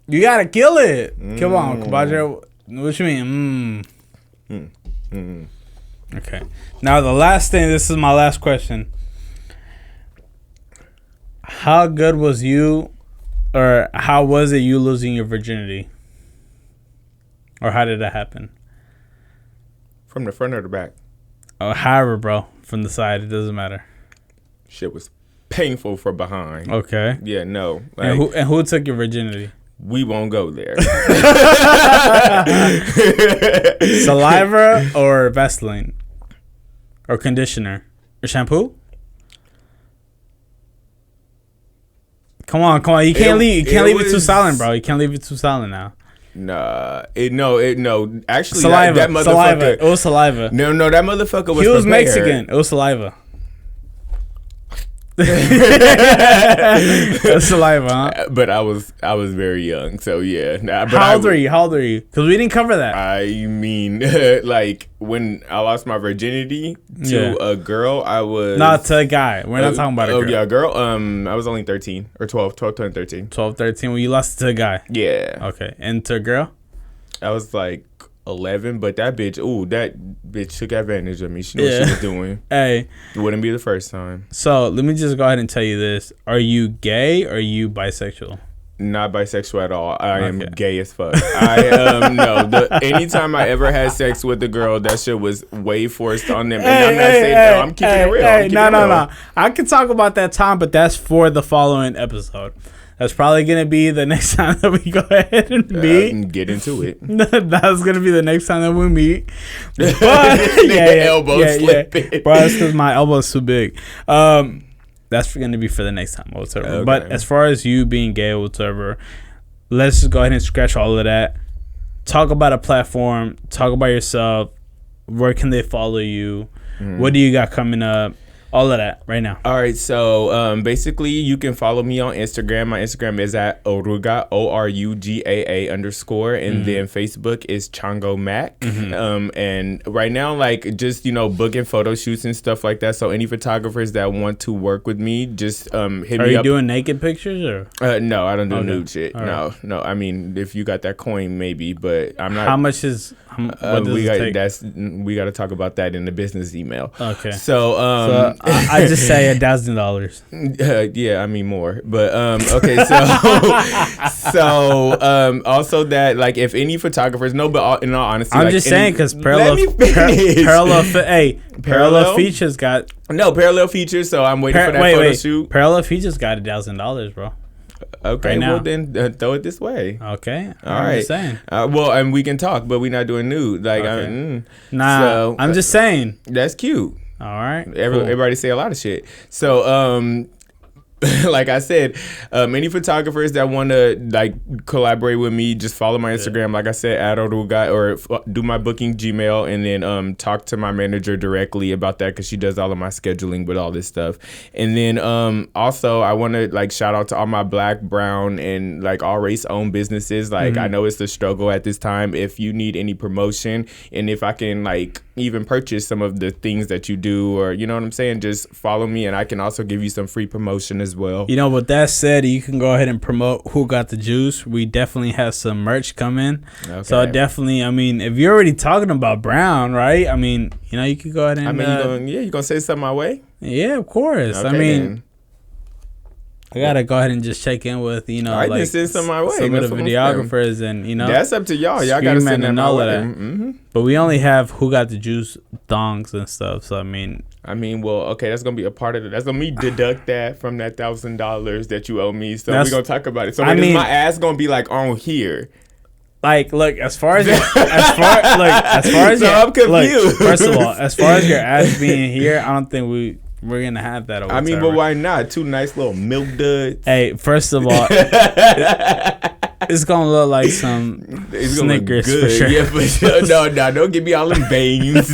You got to kill it. Come on, Kabaja. What you mean? Okay. Now the last thing. This is my last question. How good was you, or how was it you losing your virginity, or how did that happen? From the front or the back? Oh, however, bro, from the side, it doesn't matter. Shit was painful from behind. Okay. Yeah, no. Like, and who took your virginity? We won't go there. Saliva or Vaseline? Or conditioner? Or shampoo? Come on. You can't leave it too silent, bro. You can't leave it too silent now. Nah. Actually, saliva. that motherfucker. Saliva. It was saliva. No, that motherfucker was He was prepared. Mexican. It was saliva. That's saliva, huh? But I was very young, so yeah. How old are you? Because we didn't cover that. I mean, like when I lost my virginity to a girl, I was not to a guy. We're not talking about a girl. Oh yeah, a girl. I was only 13 or 12 turning 13. 12, 13. When you lost it to a guy. Yeah. Okay, and to a girl. I was like 11, but that bitch took advantage of me. She knew what she was doing. Hey, it wouldn't be the first time. So let me just go ahead and tell you this: are you gay or are you bisexual? Not bisexual at all. I am gay as fuck. Anytime I ever had sex with a girl, that shit was way forced on them. And I'm not saying I'm keeping it real. No. I can talk about that time, but that's for the following episode. That's probably going to be the next time that we go ahead and meet. Get into it. That's going to be the next time that we meet. But, elbow slipping. Bro, that's because my elbow's too big. That's going to be for the next time or whatever. Okay. But as far as you being gay or whatever, let's just go ahead and scratch all of that. Talk about a platform. Talk about yourself. Where can they follow you? What do you got coming up? All of that right now. All right, so basically you can follow me on Instagram. My Instagram is at Oruga, ORUGAA_, and then Facebook is Chango Mac. And right now, like just booking photo shoots and stuff like that. So any photographers that want to work with me, just hit me up. Are you doing naked pictures or? No, I don't do nude shit. Right. No. I mean, if you got that coin, maybe, but I'm not. How much is? What does it take? We got to talk about that in the business email. Okay. So I just say $1,000. Yeah, I mean more, but okay. So also that like if any photographers, in all honesty, I'm just saying because parallel features got parallel features. So I'm waiting for that photo shoot. Parallel features got $1,000, bro. Okay, right well then throw it this way. Okay, all right. Just saying. Well, and we can talk, but we're not doing nude. Like, okay. I'm just saying that's cute. All right. Everybody say a lot of shit. So, like I said, any photographers that want to like collaborate with me, just follow my Instagram. Like I said, @Oruga, or do my booking Gmail, and then talk to my manager directly about that because she does all of my scheduling with all this stuff. And then also I want to like shout out to all my Black, brown, and like all race owned businesses. Like I know it's the struggle at this time. If you need any promotion, and if I can like even purchase some of the things that you do, or you know what I'm saying, just follow me, and I can also give you some free promotion as well. With that said, you can go ahead and promote Who Got the Juice. We definitely have some merch coming. Okay. So definitely, I mean, if you're already talking about brown, right? I mean, you could go ahead and you're gonna say something my way? Yeah, of course. Okay, I mean, I gotta go ahead and just check in with like send some my way. Some of the videographers, and that's up to y'all. Y'all gotta send them all that. But we only have Who Got the Juice thongs and stuff. So I mean, well, okay, that's gonna be a part of it. That's gonna be deduct that from that $1,000 that you owe me. So we're gonna talk about it. So is my ass gonna be like on here? Like, look, as far as I'm confused. Look, first of all, as far as your ass being here, I don't think we're gonna have that. Or I mean, but why not? 2 nice little milk duds. Hey, first of all, it's gonna look like some Snickers for sure. Yeah, but no, don't give me all them veins.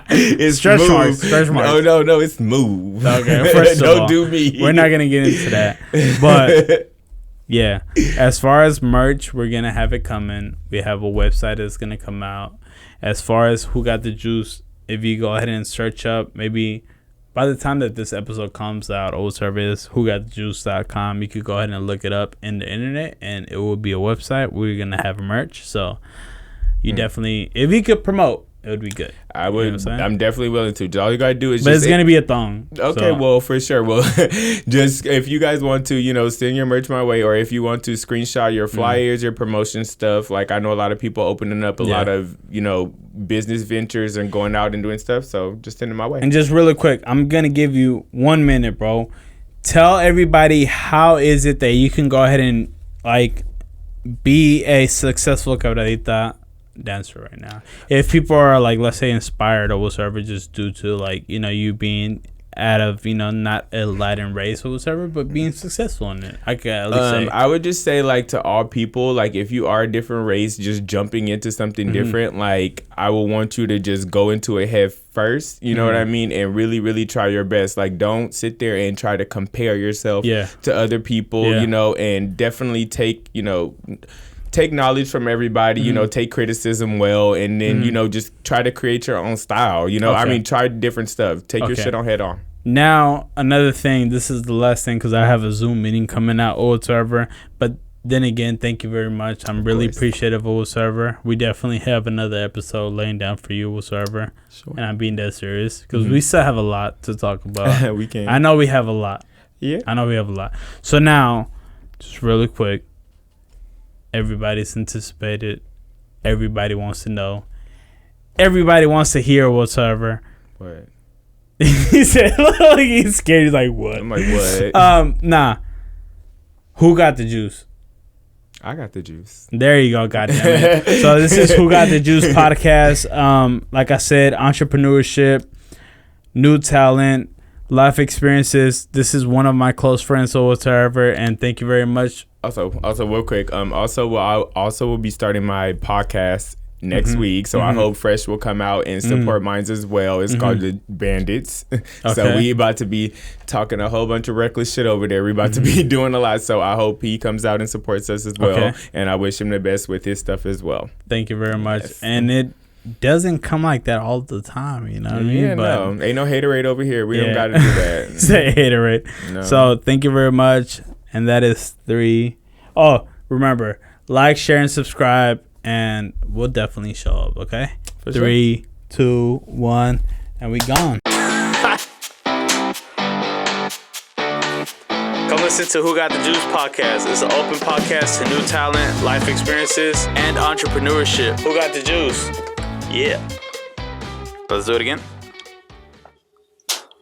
It's stretch smooth. marks. No, it's smooth. Okay, first of all, don't do me. We're not gonna get into that, but yeah, as far as merch, we're gonna have it coming. We have a website that's gonna come out. As far as Who Got the Juice, if you go ahead and search up, maybe by the time that this episode comes out, old service, whogotthejuice.com, you could go ahead and look it up in the internet, and it will be a website. We're going to have merch. So you definitely, if you could promote, it would be good. I would. You know I'm definitely willing to. All you gotta do is. But it's gonna be a thong. Okay, so. Well, for sure. Well, just if you guys want to, send your merch my way, or if you want to screenshot your flyers, your promotion stuff. Like I know a lot of people opening up a lot of business ventures and going out and doing stuff. So just send it my way. And just really quick, I'm gonna give you 1 minute, bro. Tell everybody how is it that you can go ahead and be a successful quebradita dancer right now. If people are let's say inspired or whatever, just due to you being out of not a Latin race or whatever, but being successful in it. I could at least say. I would just say to all people, if you are a different race, just jumping into something different, I will want you to just go into it head first, you know what I mean, and really, really try your best. Don't sit there and try to compare yourself to other people, and definitely take knowledge from everybody, take criticism well, and then, just try to create your own style. I mean, try different stuff. Take your shit on head on. Now, another thing, this is the last thing because I have a Zoom meeting coming out, old server. But then again, thank you very much. I'm really appreciative of old server. We definitely have another episode laying down for you, old server. Sure. And I'm being dead serious because we still have a lot to talk about. We can. I know we have a lot. Yeah. I know we have a lot. So now, just really quick. Everybody's anticipated. Everybody wants to know. Everybody wants to hear whatsoever. What? He said, he's scared. He's like, what? I'm like, what? Nah. Who got the juice? I got the juice. There you go. Goddamn it. So this is Who Got the Juice podcast. Like I said, entrepreneurship, new talent, life experiences. This is one of my close friends or whatever. And thank you very much. Also, real quick. I will be starting my podcast next week, so I hope Fresh will come out and support mine as well. It's called The Bandits. So we about to be talking a whole bunch of reckless shit over there. We about to be doing a lot, so I hope he comes out and supports us as well. And I wish him the best with his stuff as well. Thank you very much. Yes. And it doesn't come like that all the time, you know what I mean? Yeah, but no, ain't no haterade over here. We don't got to do that. Say haterade. No. So thank you very much. And that is 3. Oh, remember, like, share, and subscribe, and we'll definitely show up, okay? For 3, 2, 1, and we gone. Come listen to Who Got the Juice podcast. It's an open podcast to new talent, life experiences, and entrepreneurship. Who got the juice? Yeah. Let's do it again.